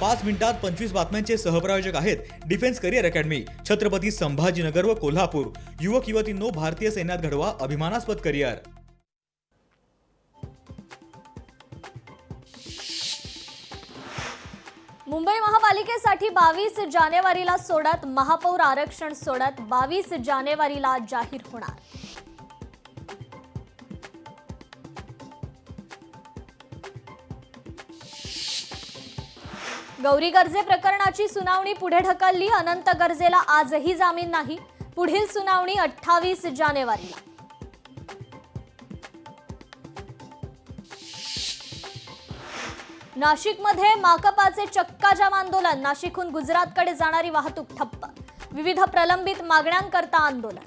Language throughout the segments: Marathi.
5 मिनिटात 25 बातम्यांचे सहप्रायोजक आहेत defence career academy, Chhatrapati Sambhajinagar व कोल्हापूर। युवक युवतींनो, भारतीय सैन्यात घडवा अभिमानास्पद करिअर। मुंबई महापालिकेसाठी 22 जानेवारीला सोडत, महापौर आरक्षण सोडत 22 जानेवारीला जाहीर होणार। गौरी गर्जे प्रकरणाची सुनावणी पुढे ढकलली। अनंत गर्जेला आजही जामीन नाही। पुढील सुनावणी 28 जानेवारीला। नाशिकमध्ये माकपाचे चक्काजाम आंदोलन। नाशिकहून गुजरातकडे जाणारी वाहतूक ठप्प। विविध प्रलंबित मागण्यांकरता आंदोलन।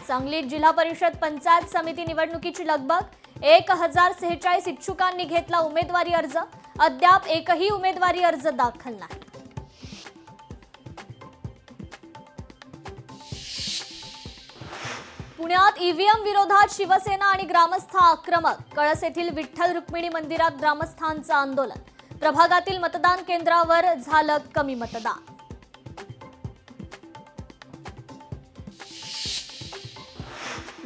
सांगलीत जिल्हा परिषद पंचायत समिती निवडणुकीची लगबग। 1046 इच्छुकांनी घेतला उमेदवारी अर्ज। अद्याप एकही उमेदवारी अर्ज दाखल नाही। पुण्यात ईव्हीएम विरोधात शिवसेना आणि ग्रामस्थ आक्रमक। कळस येथील विठ्ठल रुक्मिणी मंदिरात ग्रामस्थांचं आंदोलन। प्रभागातील मतदान केंद्रावर झालं कमी मतदान।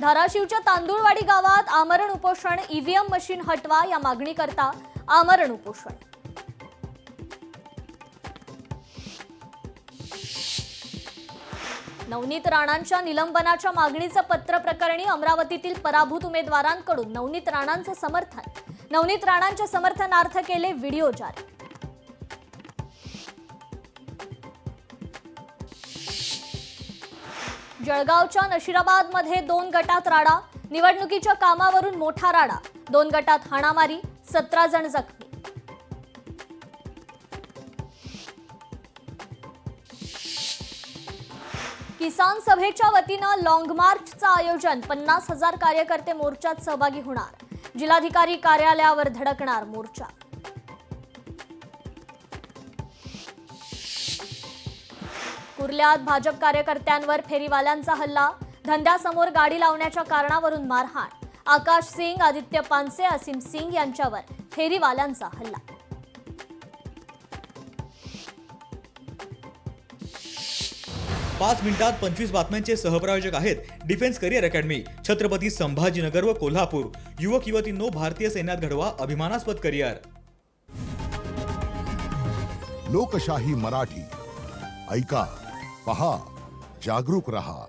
धाराशिवच्या तांदूळवाडी गावात आमरण उपोषण। ईव्हीएम मशीन हटवा या मागणीकरता आमरण उपोषण। नवनीत राणांच्या निलंबनाच्या मागणीचं पत्र प्रकरणी अमरावतीतील पराभूत उमेदवारांकडून नवनीत राणांचं समर्थन। नवनीत राणांच्या समर्थनार्थ केले व्हिडिओ जारी। जळगावच्या नशिराबादमध्ये 2 गटात राडा। निवडणुकीच्या कामावरून मोठा राडा। 2 गटात हाणामारी, 17 जण जखमी। किसान सभेच्या वतीनं लॉंग मार्चचं आयोजन। 50,000 कार्यकर्ते मोर्चात सहभागी होणार। जिल्हाधिकारी कार्यालयावर धडकणार मोर्चा। कुर्ल्यात भाजप कार्यकर्त्यांवर फेरीवाल्यांचा हल्ला। धंद्यासमोर गाडी लावण्याच्या कारणावरून मारहाण। आकाश सिंग, आदित्य पानसे, असीम सिंग यांच्यावर फेरीवाल्यांचा हल्ला। पाच मिनिटात 25 बातम्यांचे सहप्रायोजक आहेत defence career academy, Chhatrapati Sambhajinagar व कोल्हापूर। युवक युवतींनो, भारतीय सैन्यात घडवा अभिमानास्पद करिअर। लोकशाही मराठी ऐका, पहा, जागरूक रहा।